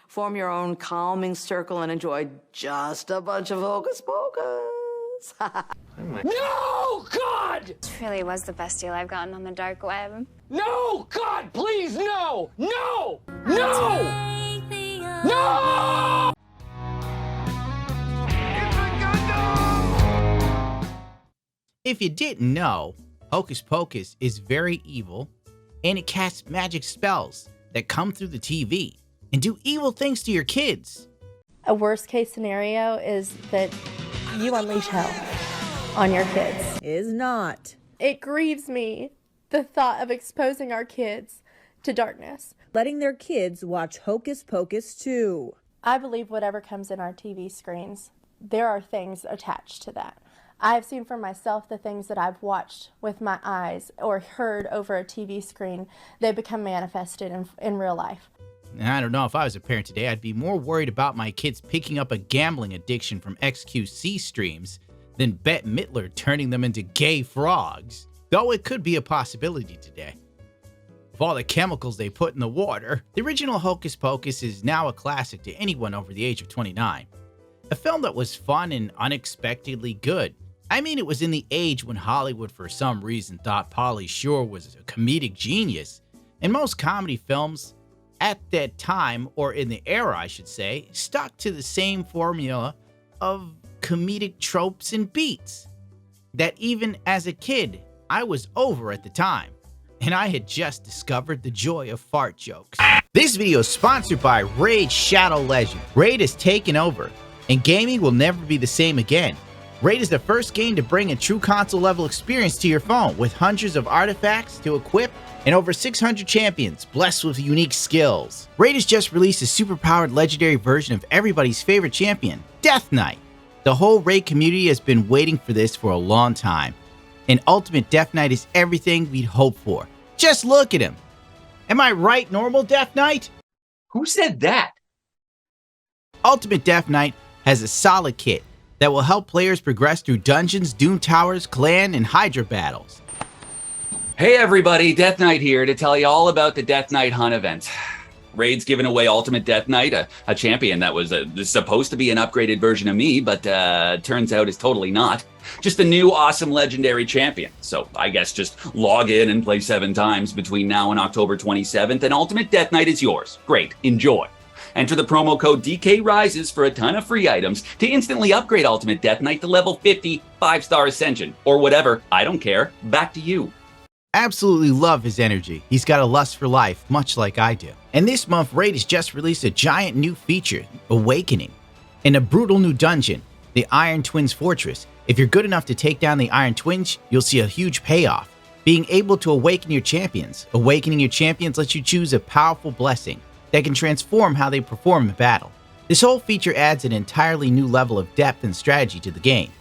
Form your own calming circle and enjoy just a bunch of Hocus Pocus. No, God! This really was the best deal I've gotten on the dark web. No, God, please, no! No! No! No! If you didn't know, Hocus Pocus is very evil, and it casts magic spells that come through the TV and do evil things to your kids. A worst case scenario is that you unleash hell on your kids. Is not. It grieves me, the thought of exposing our kids to darkness. Letting their kids watch Hocus Pocus too. I believe whatever comes in our TV screens, there are things attached to that. I have seen for myself the things that I've watched with my eyes or heard over a TV screen, they become manifested in real life. I don't know, if I was a parent today, I'd be more worried about my kids picking up a gambling addiction from XQC streams than Bette Midler turning them into gay frogs. Though it could be a possibility today. With all the chemicals they put in the water, the original Hocus Pocus is now a classic to anyone over the age of 29. A film that was fun and unexpectedly good. I mean, it was in the age when Hollywood for some reason thought Pauly Shore was a comedic genius, and most comedy films at that time, or in the era I should say, stuck to the same formula of comedic tropes and beats that even as a kid I was over at the time, and I had just discovered the joy of fart jokes. This video is sponsored by Raid Shadow Legend. Raid has taken over, and gaming will never be the same again. Raid is the first game to bring a true console level experience to your phone, with hundreds of artifacts to equip and over 600 champions blessed with unique skills. Raid has just released a super-powered legendary version of everybody's favorite champion, Death Knight. The whole Raid community has been waiting for this for a long time, and Ultimate Death Knight is everything we'd hoped for. Just look at him. Am I right, normal Death Knight? Who said that? Ultimate Death Knight has a solid kit that will help players progress through dungeons, Doom Towers, Clan, and Hydra battles. Hey everybody, Death Knight here to tell you all about the Death Knight Hunt event. Raid's giving away Ultimate Death Knight, a champion that was supposed to be an upgraded version of me, but turns out is totally not. Just a new awesome legendary champion. So I guess just log in and play 7 times between now and October 27th, and Ultimate Death Knight is yours. Great, enjoy. Enter the promo code DKRises for a ton of free items to instantly upgrade Ultimate Death Knight to level 50, 5-star Ascension, or whatever. I don't care. Back to you. Absolutely love his energy. He's got a lust for life, much like I do. And this month, Raid has just released a giant new feature, Awakening. In a brutal new dungeon, the Iron Twins Fortress. If you're good enough to take down the Iron Twins, you'll see a huge payoff. Being able to awaken your champions. Awakening your champions lets you choose a powerful blessing that can transform how they perform in battle. This whole feature adds an entirely new level of depth and strategy to the game.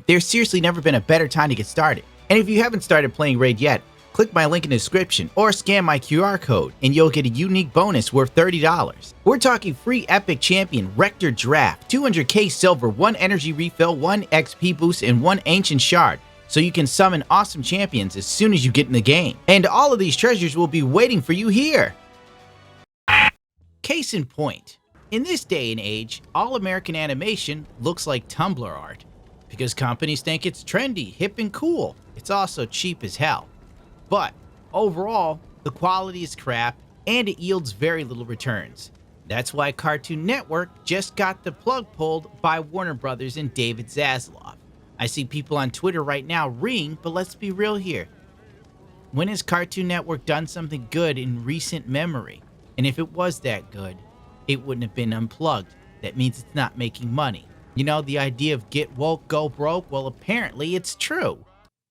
There's seriously never been a better time to get started. And if you haven't started playing Raid yet, click my link in the description or scan my QR code and you'll get a unique bonus worth $30. We're talking free epic champion Rector Draft, 200k silver, 1 energy refill, 1 XP boost, and 1 ancient shard, so you can summon awesome champions as soon as you get in the game. And all of these treasures will be waiting for you here. Case in point, in this day and age, all American animation looks like Tumblr art, because companies think it's trendy, hip, and cool. It's also cheap as hell. But overall, the quality is crap and it yields very little returns. That's why Cartoon Network just got the plug pulled by Warner Brothers and David Zaslav. I see people on Twitter right now reeing, but let's be real here. When has Cartoon Network done something good in recent memory? And if it was that good, it wouldn't have been unplugged. That means it's not making money. You know, the idea of get woke, go broke, well apparently it's true.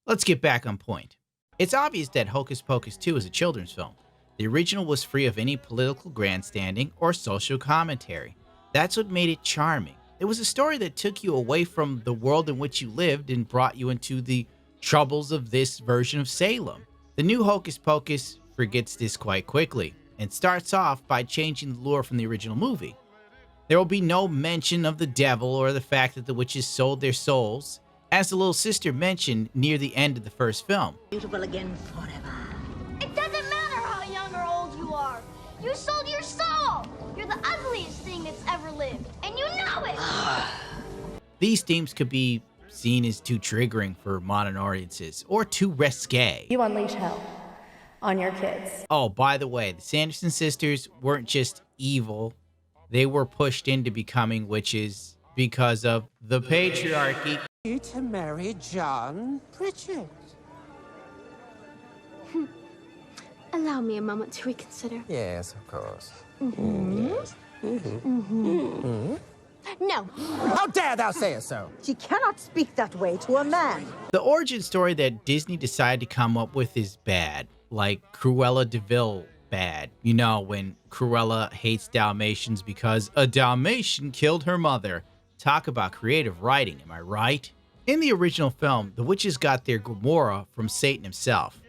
Let's get back on point. It's obvious that Hocus Pocus 2 is a children's film. The original was free of any political grandstanding or social commentary. That's what made it charming. It was a story that took you away from the world in which you lived and brought you into the troubles of this version of Salem. The new Hocus Pocus forgets this quite quickly and starts off by changing the lore from the original movie. There will be no mention of the devil or the fact that the witches sold their souls, as the little sister mentioned near the end of the first film. Beautiful again forever. It doesn't matter how young or old you are. You sold your soul. You're the ugliest thing that's ever lived, and you know it! These themes could be seen as too triggering for modern audiences or too risque. You unleash hell on your kids. Oh, by the way, the Sanderson sisters weren't just evil. They were pushed into becoming witches because of the patriarchy. To marry John Pritchard. Allow me a moment to reconsider. Yes, of course. No. How dare thou say so? She cannot speak that way to a man. The origin story that Disney decided to come up with is bad, like Cruella de Vil bad. You know, when Cruella hates Dalmatians because a Dalmatian killed her mother. Talk about creative writing, am I right? In the original film, the witches got their Gomorrah from Satan himself.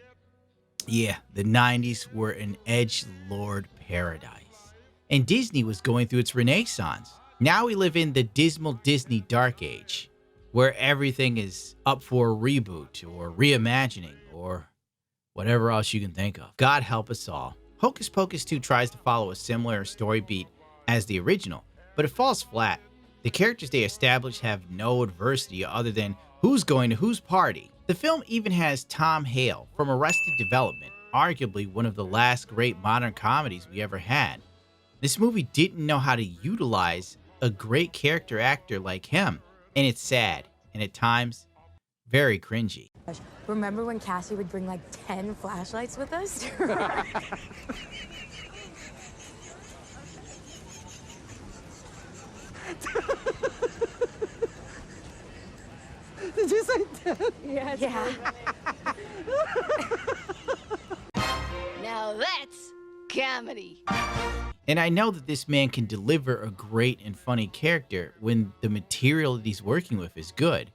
Yeah, the 90s were an edgelord paradise. And Disney was going through its renaissance. Now we live in the dismal Disney dark age, where everything is up for a reboot or reimagining or whatever else you can think of. God help us all. Hocus Pocus 2 tries to follow a similar story beat as the original, but it falls flat. The characters they establish have no adversity other than who's going to whose party. The film even has Tom Hale from Arrested Development, arguably one of the last great modern comedies we ever had. This movie didn't know how to utilize a great character actor like him, and it's sad, and at times, very cringy. Remember when Cassie would bring like 10 flashlights with us? Did you say that? Yes. Yeah. Now that's comedy. And I know that this man can deliver a great and funny character when the material that he's working with is good.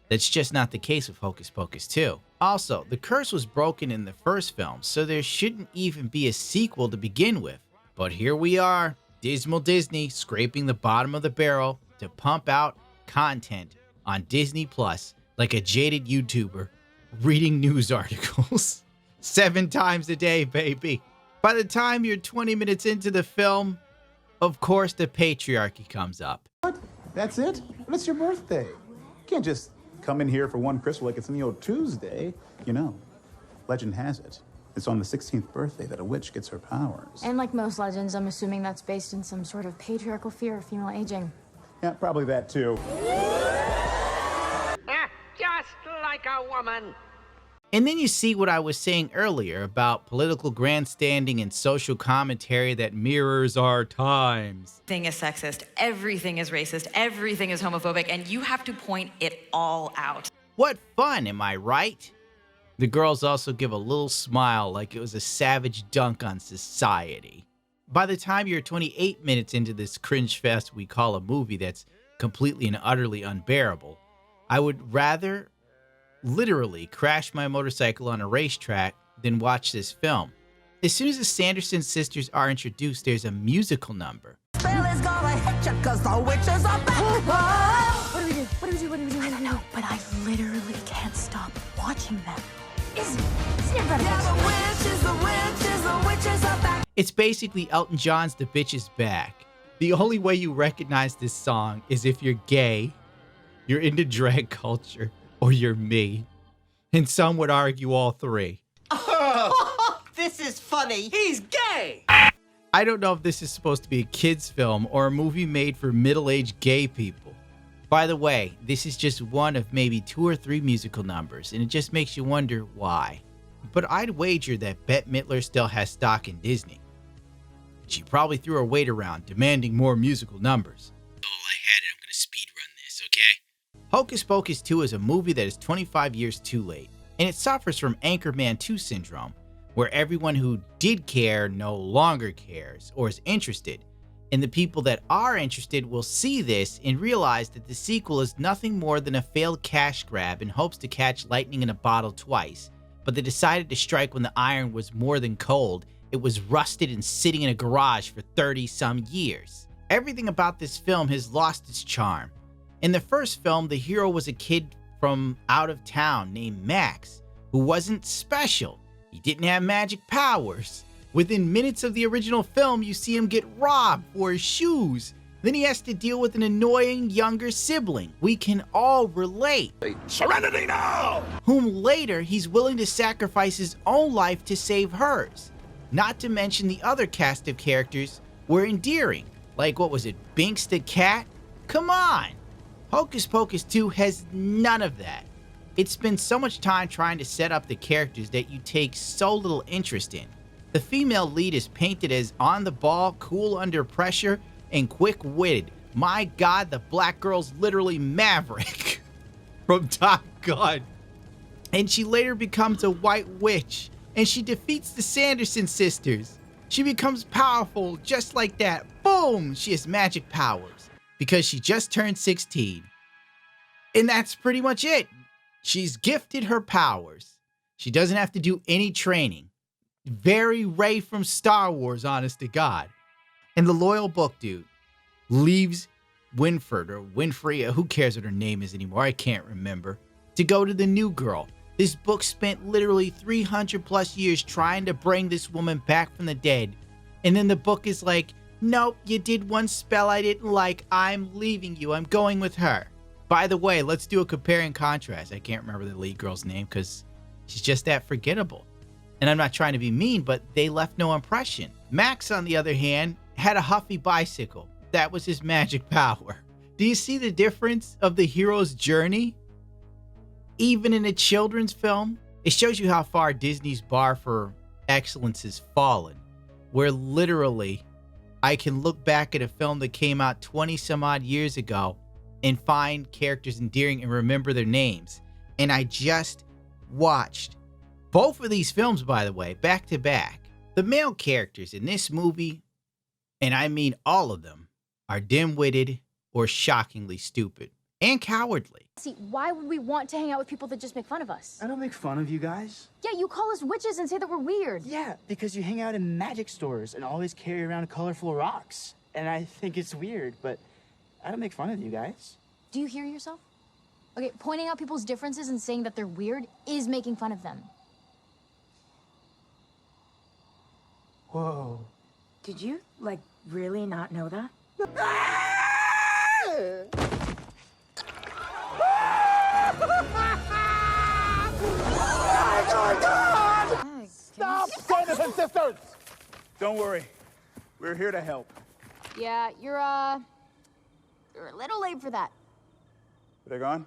That's just not the case with Hocus Pocus 2. Also, the curse was broken in the first film, so there shouldn't even be a sequel to begin with. But here we are, dismal Disney scraping the bottom of the barrel to pump out content on Disney Plus like a jaded YouTuber reading news articles 7 times a day, baby. By the time you're 20 minutes into the film, of course the patriarchy comes up. What? That's it? But it's your birthday. You can't just come in here for one Christmas like it's any old Tuesday. You know, legend has it, it's on the 16th birthday that a witch gets her powers. And like most legends, I'm assuming that's based in some sort of patriarchal fear of female aging. Yeah, probably that too. Just like a woman. And then you see what I was saying earlier about political grandstanding and social commentary that mirrors our times. Everything is sexist, everything is racist, everything is homophobic, and you have to point it all out. What fun, am I right? The girls also give a little smile like it was a savage dunk on society. By the time you're 28 minutes into this cringe fest we call a movie that's completely and utterly unbearable, I would rather literally crash my motorcycle on a racetrack than watch this film. As soon as the Sanderson sisters are introduced, there's a musical number. What do we do? What do we do? What do we do? I don't know, but I literally can't stop watching them. Isn't that It's basically Elton John's The Bitch Is Back. The only way you recognize this song is if you're gay, you're into drag culture, or you're me. And some would argue all three. This is funny. He's gay. I don't know if this is supposed to be a kid's film or a movie made for middle-aged gay people. By the way, this is just one of maybe 2 or 3 musical numbers, and it just makes you wonder why. But I'd wager that Bette Midler still has stock in Disney. She probably threw her weight around, demanding more musical numbers. Oh, I had it. I'm gonna speedrun this, okay? Hocus Pocus 2 is a movie that is 25 years too late, and it suffers from Anchorman 2 syndrome, where everyone who did care no longer cares or is interested, and the people that are interested will see this and realize that the sequel is nothing more than a failed cash grab in hopes to catch lightning in a bottle twice, but they decided to strike when the iron was more than cold. It was rusted and sitting in a garage for 30-some years. Everything about this film has lost its charm. In the first film, the hero was a kid from out of town named Max, who wasn't special. He didn't have magic powers. Within minutes of the original film, you see him get robbed for his shoes. Then he has to deal with an annoying younger sibling. We can all relate. Serenity now! Whom later he's willing to sacrifice his own life to save hers. Not to mention the other cast of characters were endearing. Like, what was it, Binks the cat? Come on! Hocus Pocus 2 has none of that. It spends so much time trying to set up the characters that you take so little interest in. The female lead is painted as on the ball, cool under pressure, and quick-witted. My God, the black girl's literally Maverick from Top Gun. And she later becomes a white witch, and she defeats the Sanderson sisters. She becomes powerful just like that. Boom! She has magic powers because she just turned 16. And that's pretty much it. She's gifted her powers. She doesn't have to do any training. Very Rey from Star Wars, honest to God. And the loyal book dude leaves Winfred or Winfrey, who cares what her name is anymore, I can't remember, to go to the new girl. This book spent literally 300 plus years trying to bring this woman back from the dead. And then the book is like, nope, you did one spell I didn't like, I'm leaving you, I'm going with her. By the way, let's do a compare and contrast. I can't remember the lead girl's name because she's just that forgettable. And I'm not trying to be mean, but they left no impression. Max, on the other hand, had a Huffy bicycle. That was his magic power. Do you see the difference of the hero's journey? Even in a children's film, it shows you how far Disney's bar for excellence has fallen. Where literally, I can look back at a film that came out 20 some odd years ago and find characters endearing and remember their names. And I just watched both of these films, by the way, back to back. The male characters in this movie, and I mean all of them, are dim-witted or shockingly stupid and cowardly. See, why would we want to hang out with people that just make fun of us? I don't make fun of you guys. Yeah, you call us witches and say that we're weird. Yeah, because you hang out in magic stores and always carry around colorful rocks. And I think it's weird, but I don't make fun of you guys. Do you hear yourself? Okay, pointing out people's differences and saying that they're weird is making fun of them. Whoa. Did you, like, really not know that? Stop, brothers and sisters! Don't worry. We're here to help. Yeah, you're a little late for that. They're gone?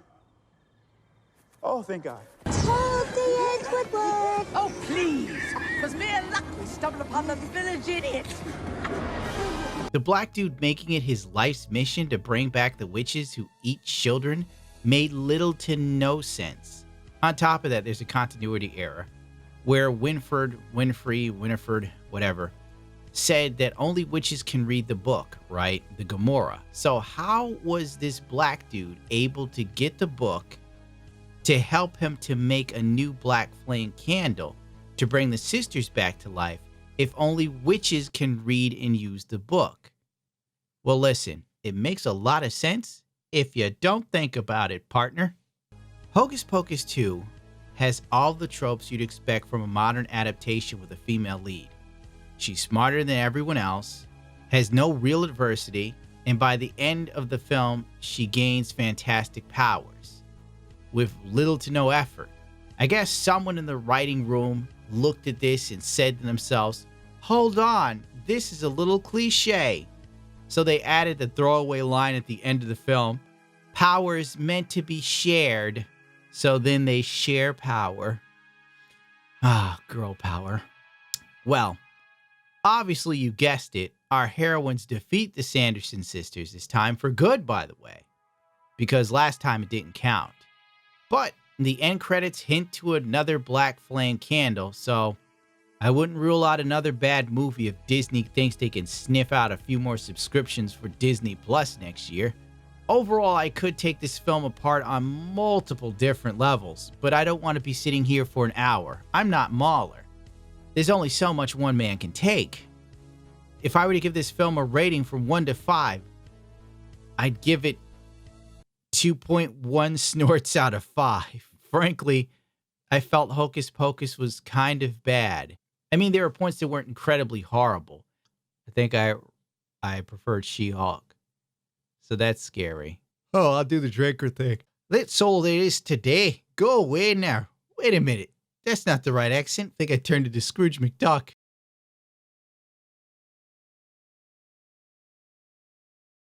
Oh, thank God. Oh, please! Because me and luck, we stumbled upon the village idiot. The black dude making it his life's mission to bring back the witches who eat children made little to no sense. On top of that, there's a continuity error where Winfred, whatever, said that only witches can read the book, right? The Gomorrah. So how was this black dude able to get the book to help him to make a new black flame candle to bring the sisters back to life if only witches can read and use the book? Well, listen, it makes a lot of sense if you don't think about it, partner. Hocus Pocus 2 has all the tropes you'd expect from a modern adaptation with a female lead. She's smarter than everyone else, has no real adversity, and by the end of the film, she gains fantastic powers with little to no effort. I guess someone in the writing room looked at this and said to themselves, hold on, this is a little cliche. So they added the throwaway line at the end of the film, powers meant to be shared. So then they share power. Ah, girl power. Well, obviously you guessed it, our heroines defeat the Sanderson sisters this time for good, by the way, because last time it didn't count. But the end credits hint to another black flame candle, so I wouldn't rule out another bad movie if Disney thinks they can sniff out a few more subscriptions for Disney Plus next year. Overall, I could take this film apart on multiple different levels, but I don't want to be sitting here for an hour. I'm not Mahler. There's only so much one man can take. If I were to give this film a rating from 1 to 5, I'd give it 2.1 snorts out of 5. Frankly, I felt Hocus Pocus was kind of bad. I mean, there were points that weren't incredibly horrible. I think I preferred She-Hulk. So that's scary. Oh, I'll do the drinker thing. That's all there is today. Go away now. Wait a minute. That's not the right accent. I think I turned into Scrooge McDuck.